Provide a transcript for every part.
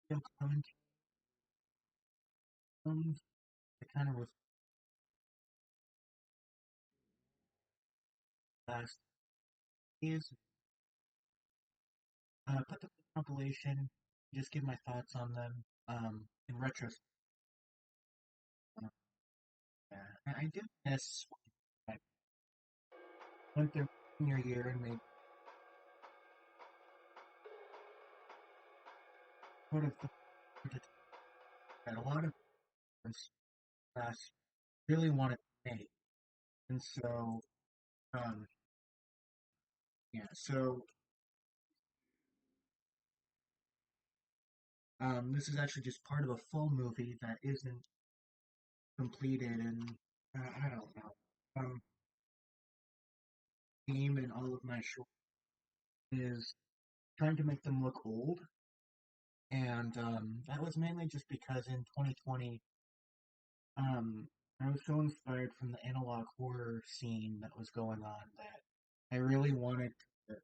video commentary films. It kind of was last is put the compilation, just give my thoughts on them. In retrospect, I do miss when I went through senior year and made sort of that a lot of class really wanted to make, and so um, so this is actually just part of a full movie that isn't completed, and I don't know. Theme in all of my short is trying to make them look old, and that was mainly just because in 2020, um, I was so inspired from the analog horror scene that was going on that I really wanted to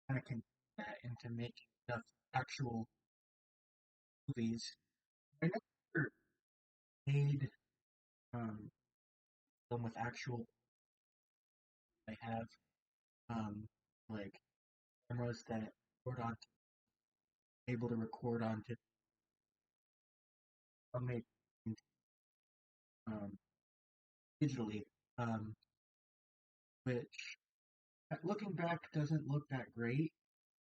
kind of connect that into making stuff actual movies. I never made um, film with actual. I have um, like cameras that record on, able to record onto filmmaking um, digitally, um, which looking back doesn't look that great,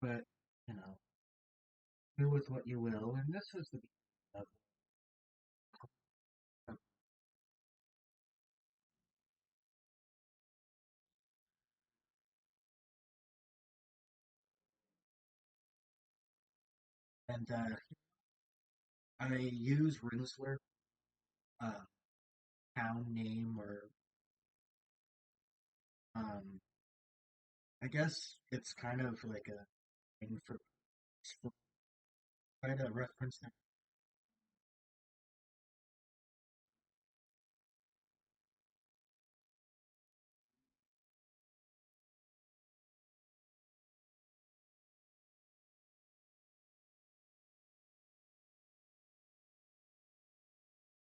but you know, do with what you will. And this was the beginning of, and I use Rinsler, uh, town name, or um, I guess it's kind of like a thing for try to reference that.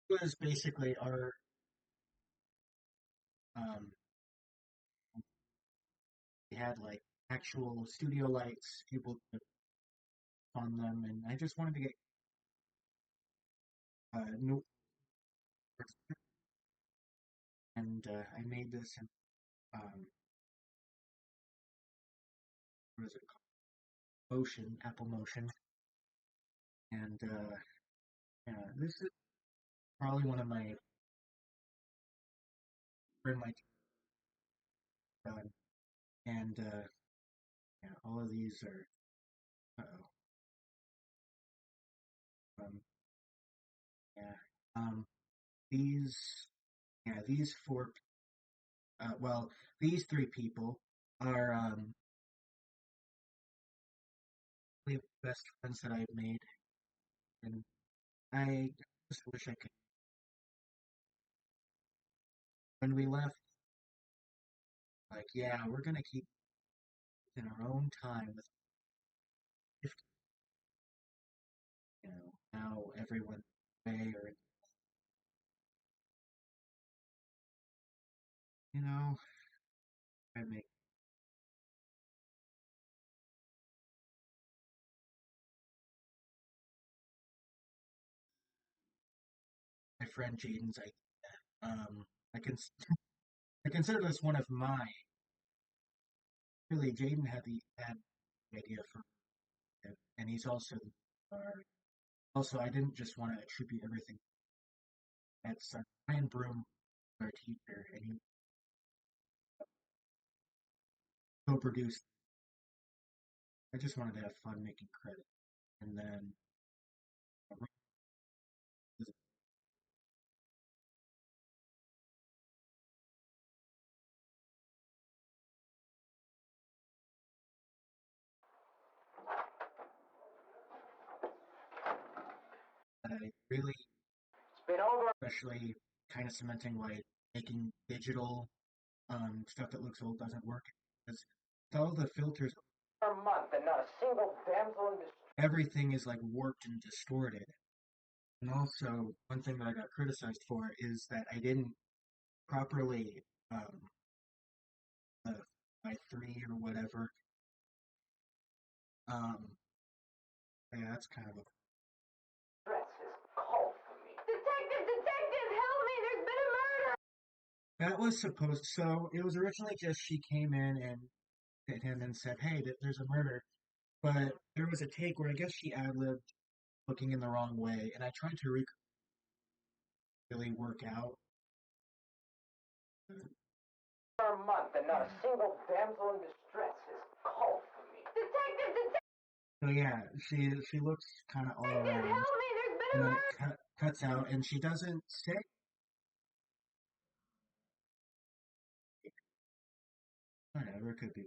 It was basically our um, we had like actual studio lights, people to on them, and I just wanted to get new and I made this in what is it called? Motion, Apple Motion, and yeah, this is probably one of my for my done, and yeah, all of these are uh-oh, yeah, um, these these four well these three people are the best friends that I've made, and I just wish I could. When we left, like, yeah, we're gonna keep in our own time with if now everyone away or you know I make my friend Jaden's I can I consider this one of my really Jaden had the idea for it, and he's also also I didn't just want to attribute everything. That's Ryan Broom, our teacher, and he co-produced. I just wanted to have fun making credit, and then I really, especially kind of cementing why making digital stuff that looks old doesn't work because all the filters everything is like warped and distorted. And also, one thing that I got criticized for is that I didn't properly um, uh, by three or whatever. Um, yeah, that's kind of a Dress has called for me. Detective, detective, help me! There's been a murder! that was supposed. So it was originally just she came in and hit him and said, "Hey, there's a murder." But there was a take where I guess she ad libbed looking in the wrong way, and I tried to really work out. For a month and not a single damsel in distress has called for me. Detective, detective, So yeah, she looks kind of all help around, me! There's been a and then it murder! cuts out, and she doesn't say. Whatever, it could be.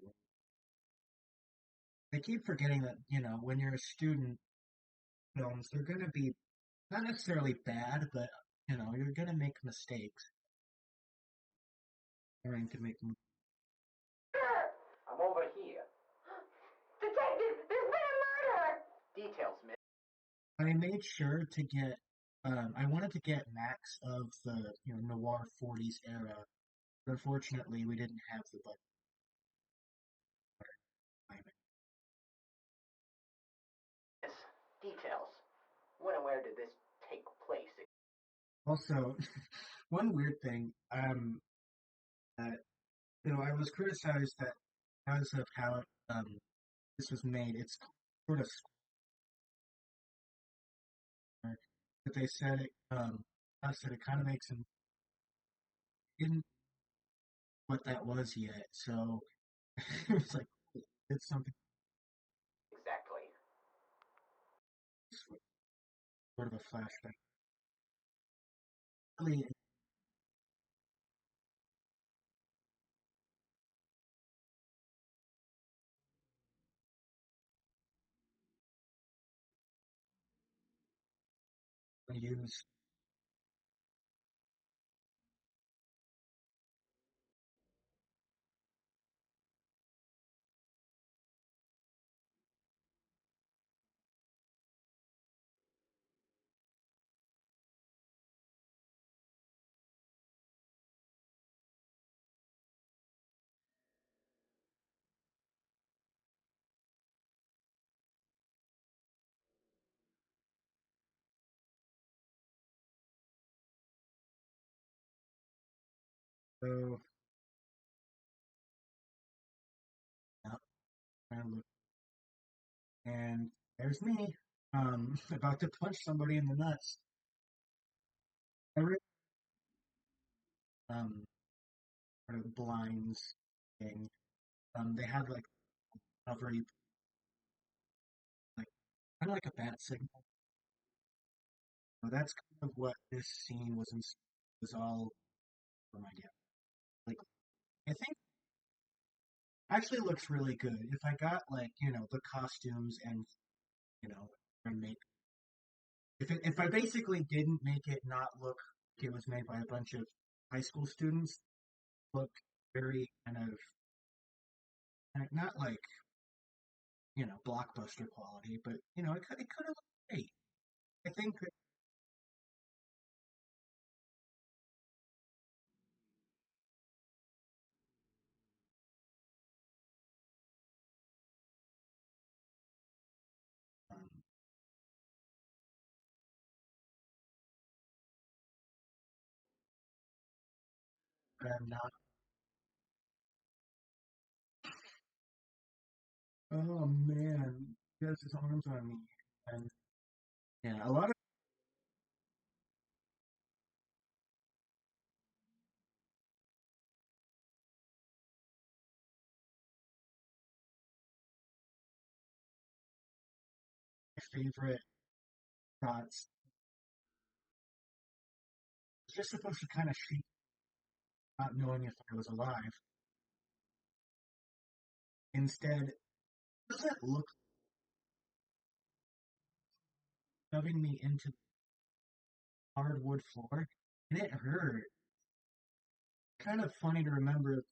I keep forgetting that when you're a student, films they're gonna be not necessarily bad, but you're gonna make mistakes. Trying to make. I'm over here. Detective, there's been a murder! Details, miss. I made sure to get. I wanted to get max of the noir 40s era. But unfortunately, we didn't have the budget. Yes, details. When and where did this take place? Also, one weird thing. That I was criticized that because of how this was made, it's sort of square, but they said it. I said it kind of makes him didn't what that was yet, so it was like it's something Exactly. sort of a flashback. Really, use so yeah, kind of look, and there's me, about to punch somebody in the nuts. I really, um, sort of blinds thing. They had like cover you like kind of like a bat signal. So that's kind of what this scene was all from idea. Like I think actually looks really good. If I got like the costumes and and make if I basically didn't make it not look like it was made by a bunch of high school students, look very kind of not like blockbuster quality, but it could have looked great. I think that um, but I'm not. Oh man, he has his arms on me, and yeah, a lot of my favorite shots. It's just supposed to kind of shoot, not knowing if I was alive. Instead, doesn't look shoving me into the hardwood floor, and it hurt. Kind of funny to remember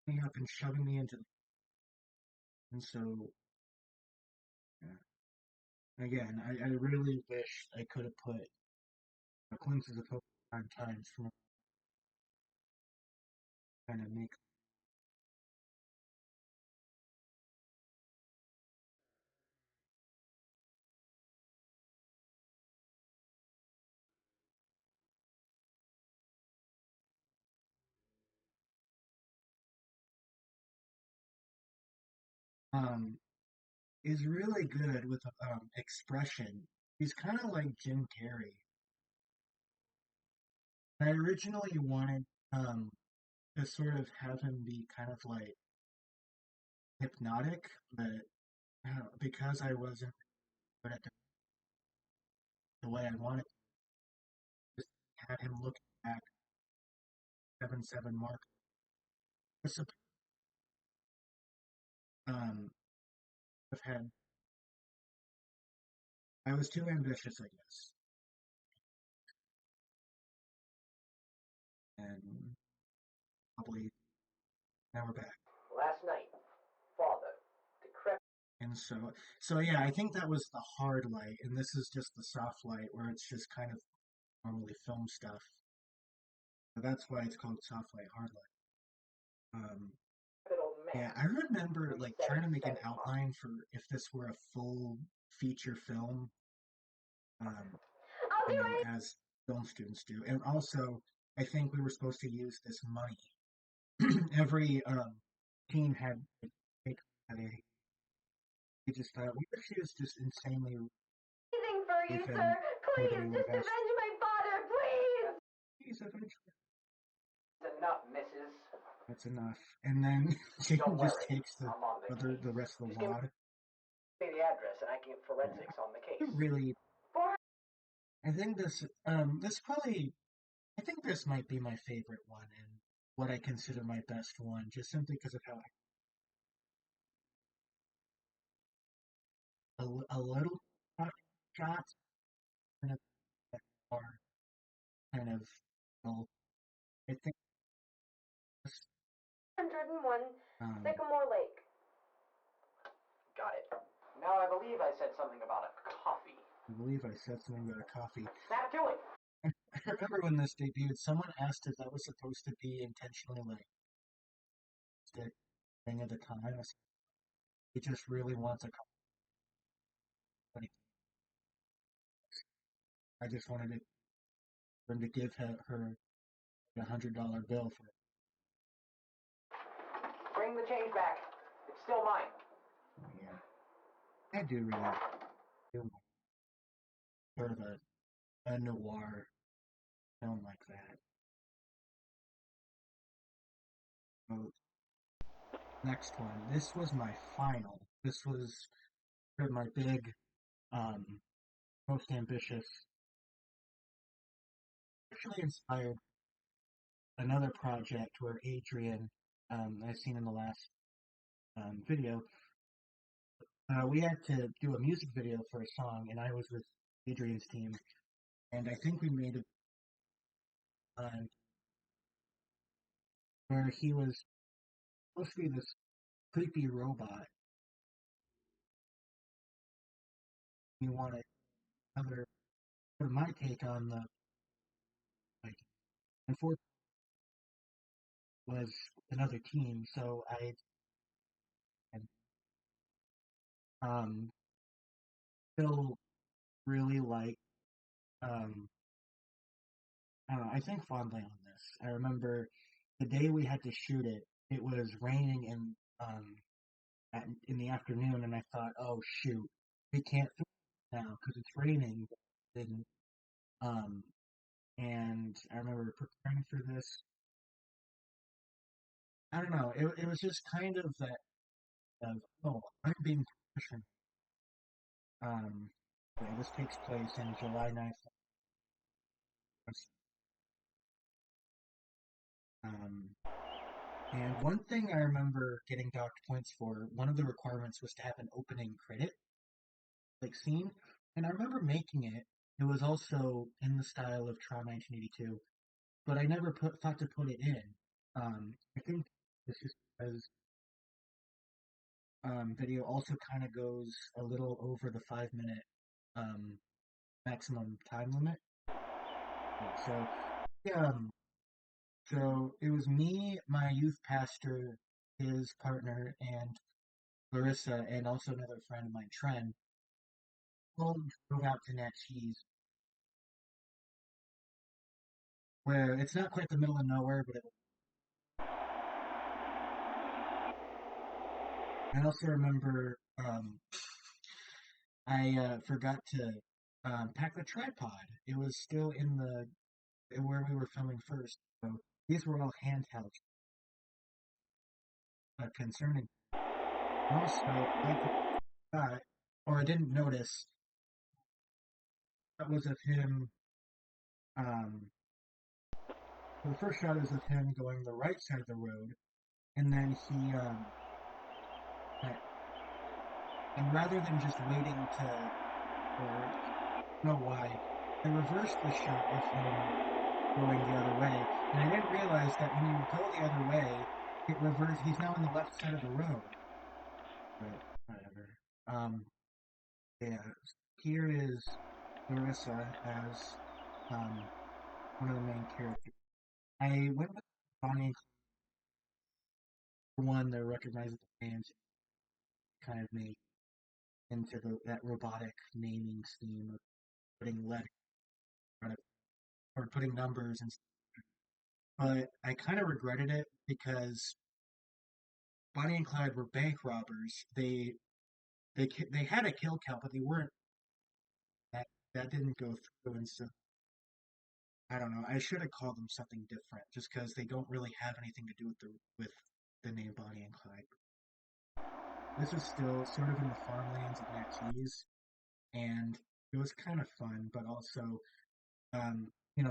me up and shoving me into, and so yeah. Again, I really wish I could have put glimpses of Pokemon times from kind of make. Um, is really good with expression. He's kind of like Jim Carrey. I originally wanted to sort of have him be kind of like hypnotic, but because I wasn't good at the way I wanted, just had him look at 7-7 mark. Um, I've had I was too ambitious, I guess, and probably now we're back. Last night, father, decrepit. And so yeah, I think that was the hard light, and this is just the soft light where it's just kind of normally film stuff. So that's why it's called soft light, hard light. Old man Yeah, I remember like reset trying to his make an setting clock. outline for if this were a full feature film, um, I'll be right. as film students do. And also, I think we were supposed to use this money. Every team had like, had a we just we was just insanely Anything for you, gave sir. him more than Please, we would just have asked. avenge my father, please. He's eventually Enough, missus. that's enough. And then Don't Jaden just worry. takes I'm on the the case. rest of the Just give wad. me the address and I can get Yeah, forensics on the I case. really For I think this probably I think this might be my favorite one and what I consider my best one, just simply because of how a little shots kind of are kind of well, I think this, 101 um Sycamore Lake. Got it. Now I believe I said something about a coffee. I believe I said something about a coffee. Snap to it. I remember when this debuted, someone asked if that was supposed to be intentionally like the thing of the time. He just really wants a coffee. I just wanted him to give her $100 bill for it. Bring the change back. It's still mine. So, yeah, I do really do like sort of a noir film like that. So next one. This was my final. This was sort of my big, um, most ambitious. Actually inspired another project where Adrian, I've seen in the last video, we had to do a music video for a song, and I was with Adrian's team, and I think we made it where he was supposed to be this creepy robot. He wanted another, sort of my take on the like, unfortunately, was another team, so I um still really like um I don't know, I think fondly on this. I remember the day we had to shoot it, it was raining in the afternoon, and I thought, oh shoot, we can't film now because it's raining. And um, and I remember preparing for this. I don't know. It was just kind of that of oh, I'm being professional. Um, yeah, this takes place in July 9th. Um, and one thing I remember getting docked points for, one of the requirements was to have an opening credit like scene, and I remember making it. It was also in the style of Tron 1982, but I never thought to put it in. I think it's just because video also kind of goes a little over the 5 minute. um, maximum time limit. So, yeah, so it was me, my youth pastor, his partner, and Larissa, and also another friend of mine, Trent, all drove out to Natchez, where it's not quite the middle of nowhere, but I also remember I forgot to pack the tripod. It was still in the where we were filming first. So these were all handheld, concerning. Also, I forgot, or I didn't notice, that was of him. Um, the first shot is of him going the right side of the road, and then he, and rather than just waiting to, or know why, I reversed the shot of him going the other way, and I didn't realize that when you go the other way, it reverses. He's now on the left side of the road. But whatever. Um, yeah. Here is Larissa as one of the main characters. I went with Bonnie for one. They're recognizing the names, kind of made into that robotic naming scheme of putting letters or putting numbers and. But I kind of regretted it because Bonnie and Clyde were bank robbers. They had a kill count, but they weren't that that didn't go through, and so I don't know. I should have called them something different, just because they don't really have anything to do with the name Bonnie and Clyde. This is still sort of in the farmlands of Natchez, and it was kind of fun, but also,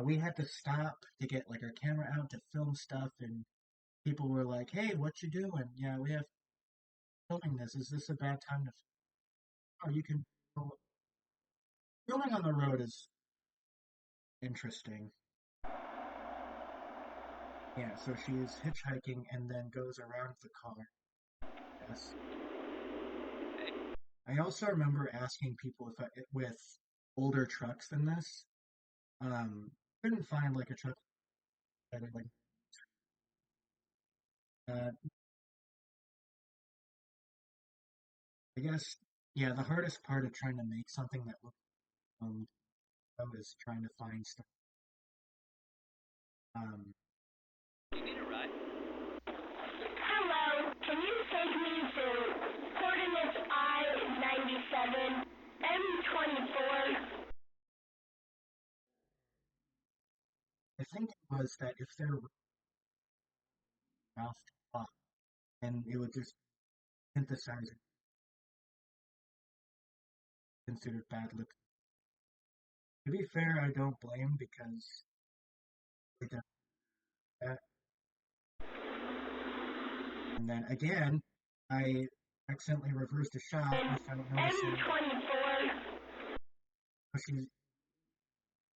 we had to stop to get like our camera out to film stuff, and people were like, "Hey, what you doing? Yeah, we have filming this. Is this a bad time to? Oh, you can." Filming on the road is interesting. Yeah, so she's hitchhiking and then goes around the car. Yes. I also remember asking people if with older trucks than this, couldn't find like a truck that had like uh, I guess yeah, the hardest part of trying to make something that looks um is trying to find stuff. Um, Hello, can you take me to coordinates I-97, M24? I think it was that if they're mouth off, and it would just synthesize it, considered bad lip. To be fair, I don't blame because they did that. And then again, I accidentally reversed a shot without noticing M24. she's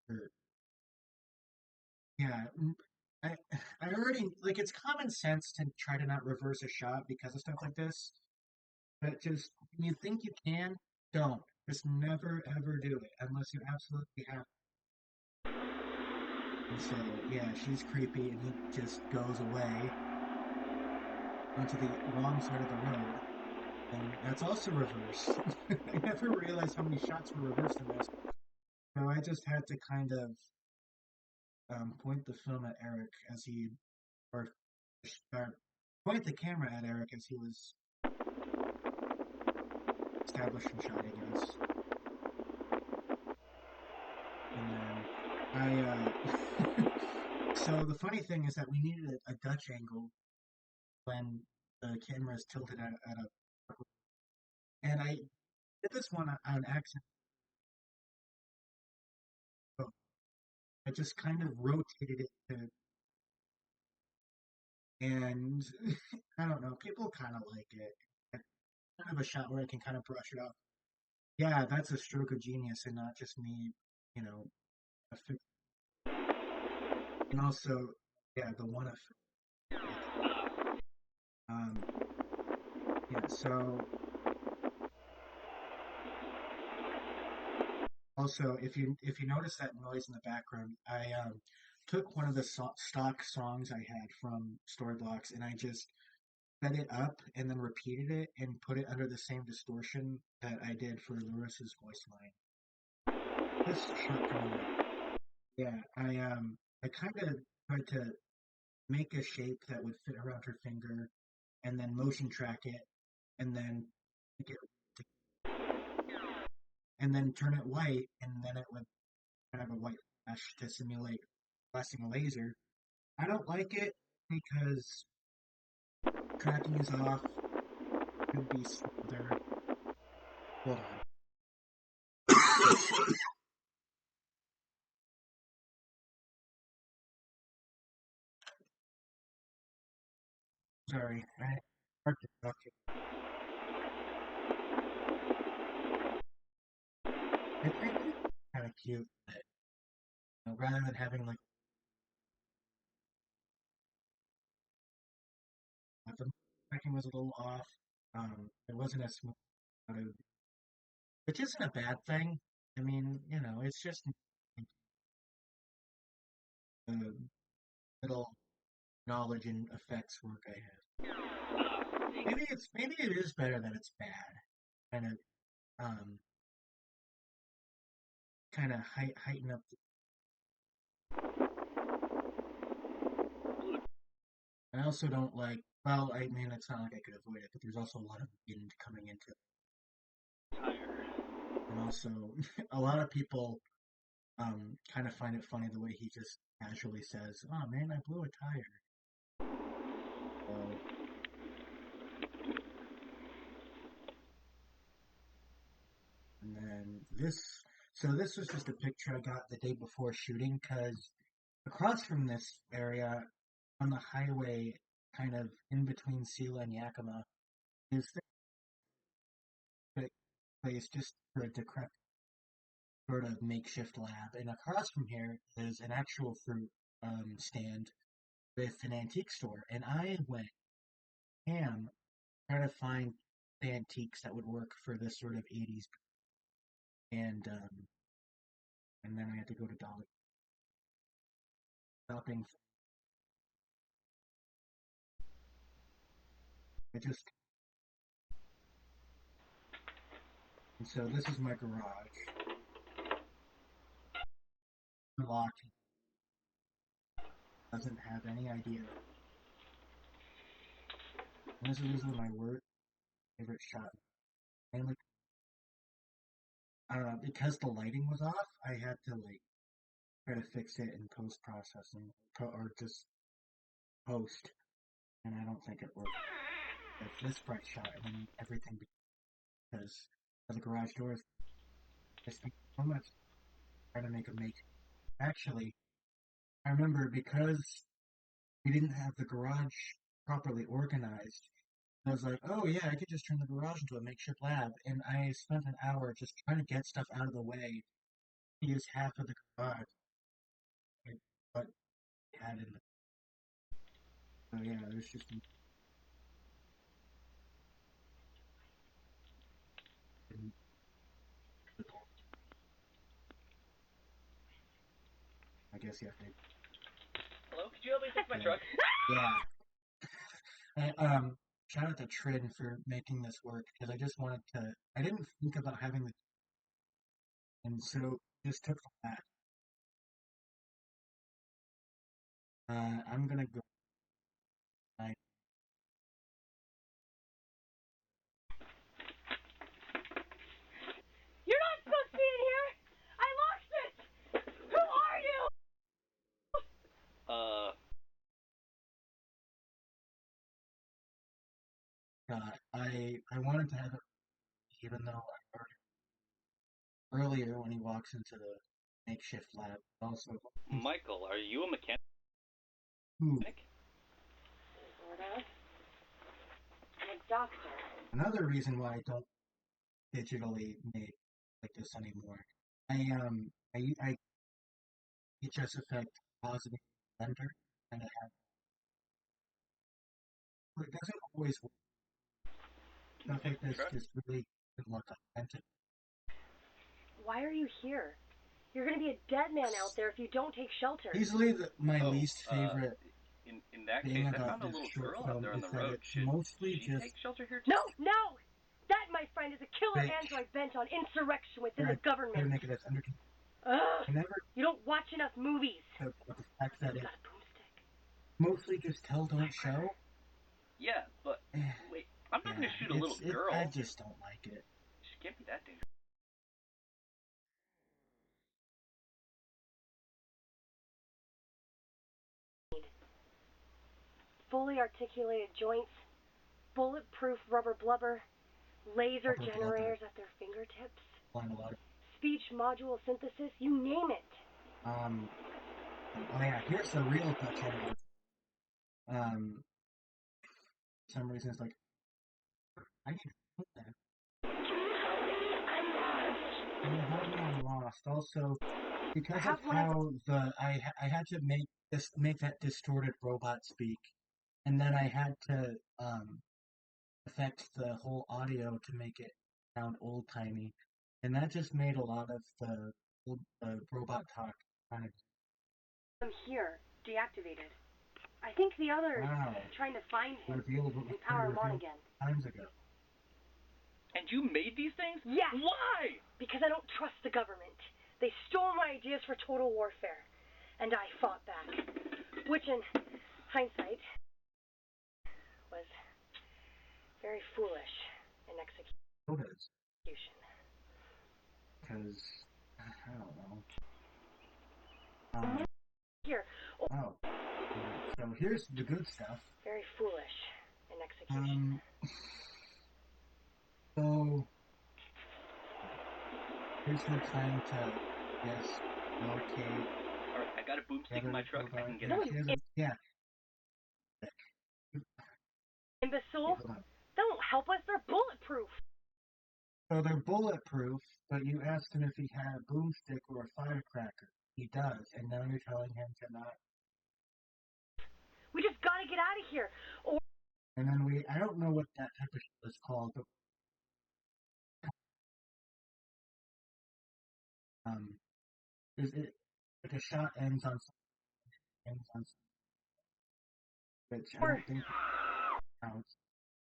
hurt. Yeah, I I already like it's common sense to try to not reverse a shot because of stuff like this, but just when you think you can, don't. Just never ever do it unless you absolutely have. And so yeah, she's creepy, and he just goes away onto the wrong side of the road, and that's also reversed. I never realized how many shots were reversed in this. So I just had to kind of point the film at Eric as he, or, or point the camera at Eric as he was establishing shot, I guess. And then so the funny thing is that we needed a Dutch angle when the camera is tilted at a, and I did this one on accident. So I just kind of rotated it to, and I don't know, people kind of like it. I kind of a shot where I can kind of brush it off. Yeah, that's a stroke of genius and not just me, you know, and also, yeah, the one effect. Um, yeah, so Also, if you notice that noise in the background, I took one of the stock songs I had from Storyblocks and I just sped it up and then repeated it and put it under the same distortion that I did for Larissa's voice line. This short, yeah, I kind of tried to make a shape that would fit around her finger, and then motion track it, and then make it, and then turn it white, and then it would kind of a white flash to simulate blasting a laser. I don't like it because tracking is off. Could be smoother. Hold on. Sorry, hard to talk to. I think it's kind of cute that rather than having like the tracking was a little off, it wasn't as smooth, which isn't a bad thing. I mean, it's just a little knowledge and effects work I have. Maybe it is better that it's bad. Kind of um kind of heighten up. I also don't like. Well, I mean, it's not like I could avoid it, but there's also a lot of wind coming into it. And also, a lot of people kind of find it funny the way he just casually says, "Oh man, I blew a tire." So, and then this was just a picture I got the day before shooting because across from this area on the highway, kind of in between Sela and Yakima, is the place just for a decrepit sort of makeshift lab. And across from here is an actual fruit stand with an antique store. And I went ham trying to find the antiques that would work for this sort of 80s. And then I had to go to Dollar shopping. I just and so this is my garage. Unlocked. Doesn't have any idea. And this is my word favorite shot. Mainly, I don't know, because the lighting was off, I had to like try to fix it in post processing or just post, and I don't think it worked. Like this bright shot, and then everything because of the garage doors. I spent so much trying to make a make. Actually, I remember because we didn't have the garage properly organized. I was like, oh yeah, I could just turn the garage into a makeshift lab, and I spent an hour just trying to get stuff out of the way. Use half of the garage, like, what we had in the. So yeah, there's just. I guess you have to. Hello, could you help me fix my truck? Yeah. Shout out to Trin for making this work because I just wanted to. I didn't think about having the, and so just took that. I'm gonna go. I, You're not supposed to be in here! I lost it! Who are you? I wanted to have it even though I heard earlier when he walks into the makeshift lab. Also, Michael, are you a mechanic? ooh, Sort of. I'm a doctor. another reason why I don't digitally make like this anymore. I HS effect positive render and it has, but it doesn't always work. Stuff like this just really doesn't look authentic. Why are you here? You're gonna be a dead man out there if you don't take shelter. Easily my Oh, least favorite in that thing case, I about found a this little short girl out film there on is the that road. it's Should mostly she just take shelter here? No, no! That, my friend, is a killer Bitch. android bent on insurrection within try the to government. make it as under control. Ugh! I never You don't watch enough movies. the fact that You it's got a boomstick. mostly just tell, don't show. Yeah, but wait, I'm not gonna shoot a little girl. I just don't like it. She can't be that dangerous. Fully articulated joints, bulletproof rubber blubber, laser Rubber generators at their fingertips, Find a lot of speech module synthesis, you name it. oh yeah, here's the real touch on it. For some reason it's like I can put that. I'm lost. Also, because of how I had to make that distorted robot speak, and then I had to affect the whole audio to make it sound old timey, and that just made a lot of the robot talk kind of. I'm here, deactivated. I think the other is Wow. trying to find him Revealed what was and power him on revealed again. times ago. And you made these things? Yes! Why? Because I don't trust the government. They stole my ideas for total warfare, and I fought back. Which, in hindsight, was very foolish in execution. Because I don't know. Here. Oh. So here's the good stuff. Very foolish in execution. So here's her trying to, yes, locate. Alright, I got a boomstick in my truck. I can get No, it. you Yeah. imbecile. Hold on. They won't help us. They're bulletproof. So they're bulletproof, but you asked him if he had a boomstick or a firecracker. He does, and now you're telling him to not. We just gotta get out of here. Or And then I don't know what that type of shit is called, but is it like a shot ends on something, which I don't think counts.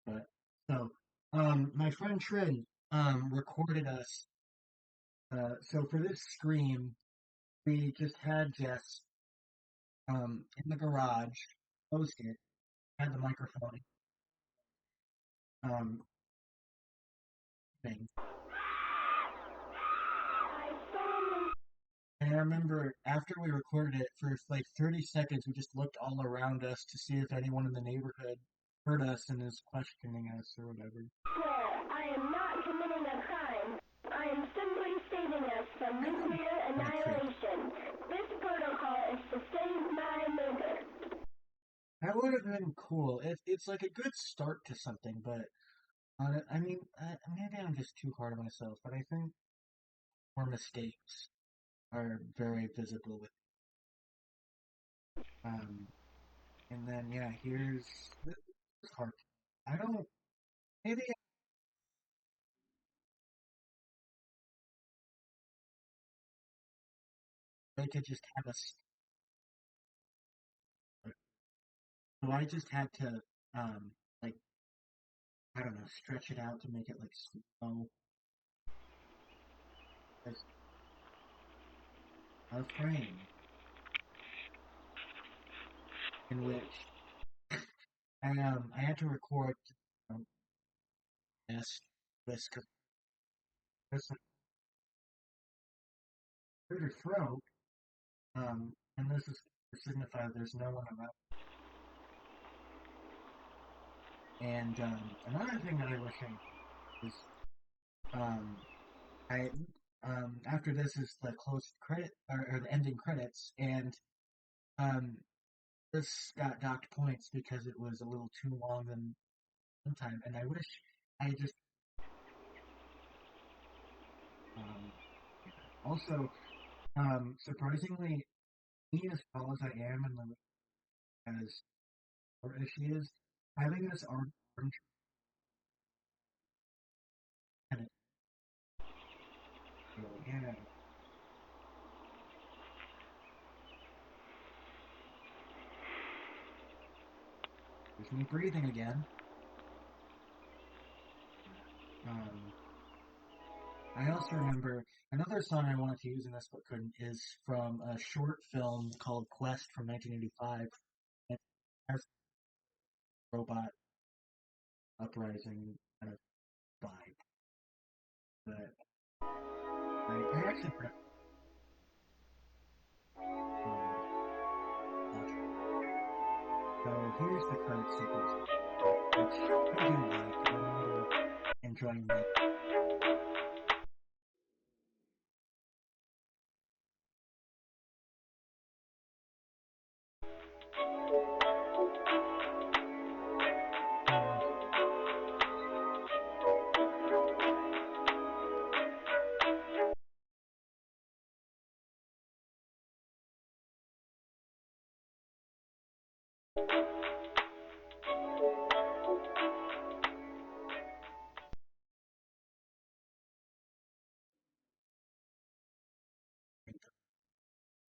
But so, my friend Trin recorded us. So for this stream, we just had Jess in the garage, closed it, had the microphone thing. And I remember after we recorded it, for like 30 seconds, we just looked all around us to see if anyone in the neighborhood heard us and is questioning us or whatever. I am not committing a crime. I am simply saving us from nuclear annihilation. This protocol is to save my neighbor. That would have been cool. It's like a good start to something, but I mean, maybe I'm just too hard on myself, but I think more mistakes are very visible with. And then yeah, here's this is hard. I don't. Maybe they could just have us. So I just had to like I don't know, stretch it out to make it like slow. As a frame in which I had to record yes this clear your throat and this is to signify there's no one around. And another thing that I wish I is I after this is the closed credit or the ending credits and um this got docked points because it was a little too long than sometime and I wish I just also surprisingly being as tall as I am and as short as she is having this arm Yeah. There's me breathing again. Um, I also remember another song I wanted to use in this but couldn't is from a short film called Quest from 1985. It has robot uprising kind of vibe. But I actually put so here's the credit sequence, which I do like. I remember enjoying it.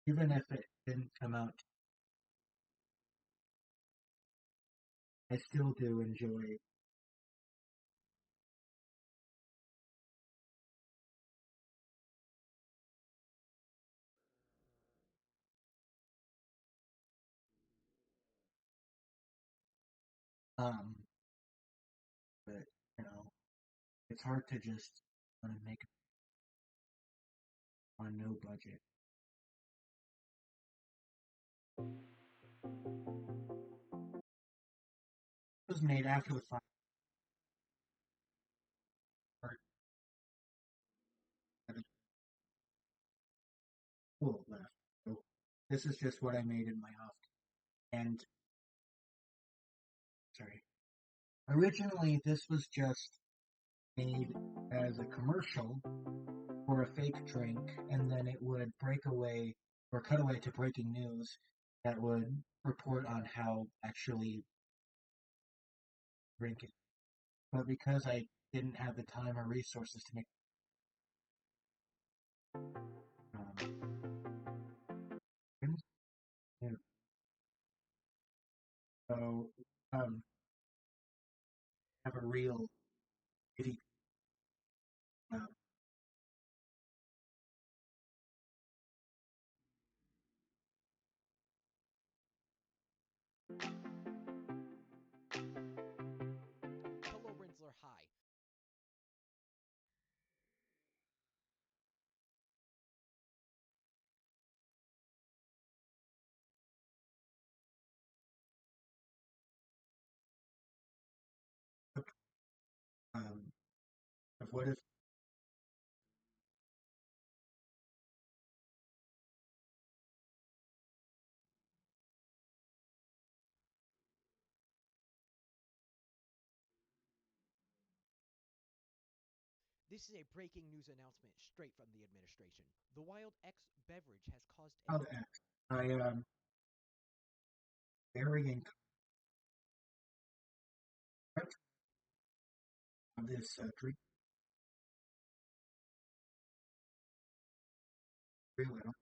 Even if it didn't come out, I still do enjoy. Um, but you know, it's hard to just want to make on no budget. It was made after the final part of the pool left. So this is just what I made in my house. And sorry, originally this was just made as a commercial for a fake drink, and then it would break away or cut away to breaking news that would report on how actually drinking. But because I didn't have the time or resources to make, things, you know, so have a real pity. Um, Hello, Rinsler. Hi. um, of what if This is a breaking news announcement straight from the administration. The Wild X beverage has caused how the I very in of this drink really have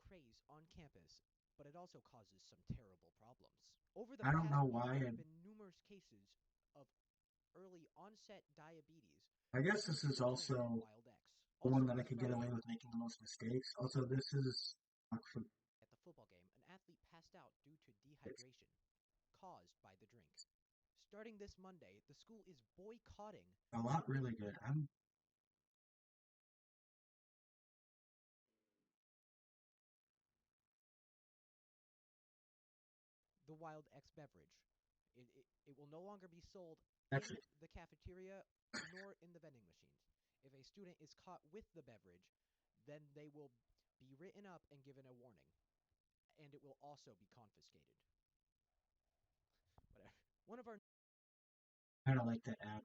craze on campus, but it also causes some terrible problems. Over the I don't past know week, why, there and have been numerous cases of early onset diabetes I guess this is from the drink also Wild X. the Also, one that I this could get Friday away with making the most mistakes. Also, this is actually at the football game, an athlete passed out due to it's dehydration caused by the drink. Starting this Monday, the school is boycotting a lot really good. I'm the Wild X beverage. It will no longer be sold in actually the cafeteria nor in the vending machines. If a student is caught with the beverage, then they will be written up and given a warning, and it will also be confiscated. Whatever. One of our Kind of like that ad.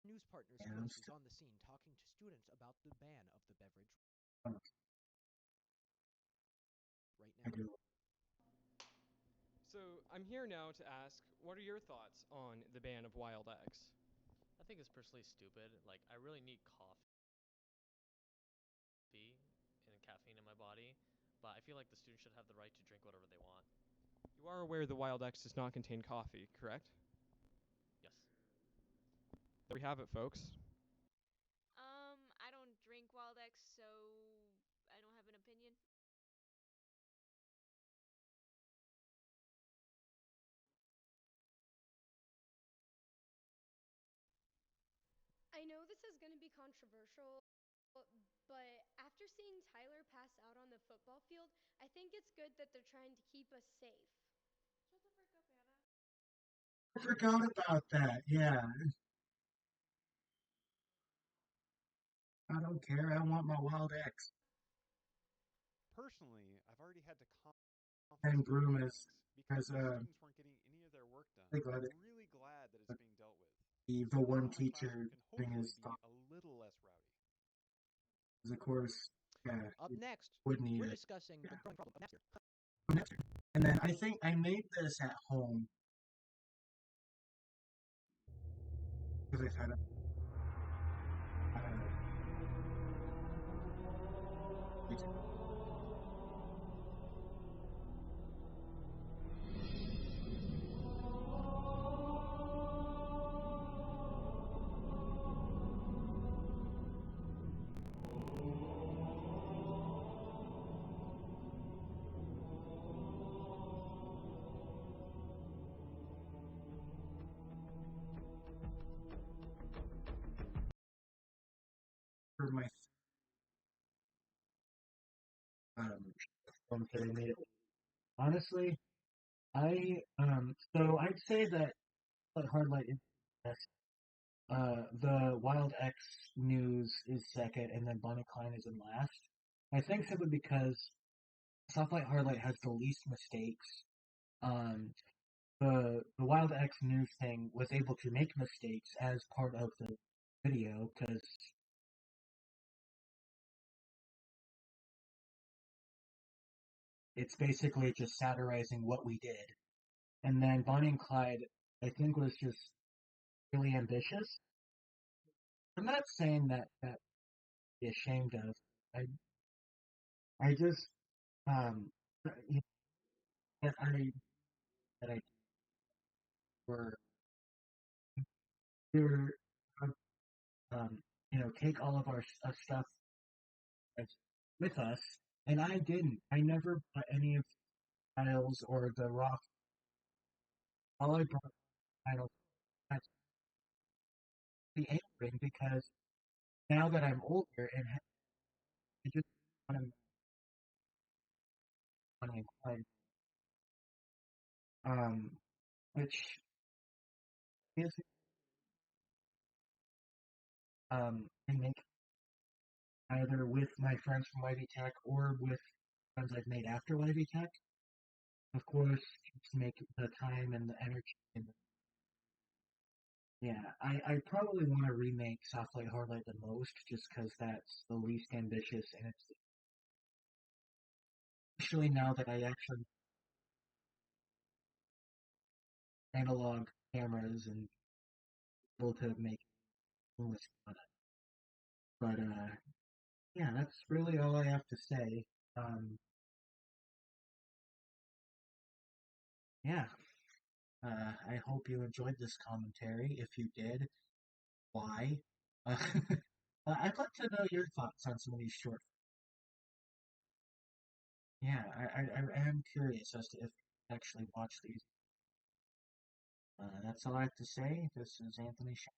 news partners, Yeah, Chris, is on the scene talking to students about the ban of the beverage I right now. do. So I'm here now to ask, what are your thoughts on the ban of Wild X? I think it's personally stupid. Like, I really need coffee and caffeine in my body, but I feel like the students should have the right to drink whatever they want. You are aware the Wild X does not contain coffee, correct? Yes. There we have it, folks. I don't drink Wild X, so I don't have an opinion. I know this is going to be controversial, but after seeing Tyler pass out on the football field, I think it's good that they're trying to keep us safe. Shut the frick up, Anna. I forgot about that. Yeah. I don't care. I want my Wild X. Personally, I've already had to And confiscate Broom Wild is X because as my students weren't getting any of their work done. I glad I'm really glad that it's being dealt with. the one Now my teacher classroom can thing hopefully is be a little less rowdy. of course, yeah, Up next, would need we're it. discussing the growing problem of Napster. And then I think I made this at home because I had a for my phone that I made it. Honestly, so I'd say that Hardlight is best. The Wild X news is second, and then Bonnie Klein is in last. I think simply because Softlight Hardlight has the least mistakes. The Wild X news thing was able to make mistakes as part of the video because it's basically just satirizing what we did. And then Bonnie and Clyde, I think, was just really ambitious. I'm not saying that be ashamed of. I just you know, that I were we were take all of our stuff with us, and I didn't. I never bought any of the files or the raw. All I brought files. That's the angering because now that I'm older and I just want to money and play, which is I make either with my friends from YV Tech or with friends I've made after YV Tech. Of course, just make the time and the energy. And yeah, I probably want to remake Softlight Hardlight the most, just because that's the least ambitious, and it's especially now that I actually analog cameras and able to make seamless on it. But yeah, that's really all I have to say. Yeah. I hope you enjoyed this commentary. If you did, why? I'd like to know your thoughts on some of these short. Yeah, I am curious as to if you actually watch these. That's all I have to say. This is Anthony Shaw.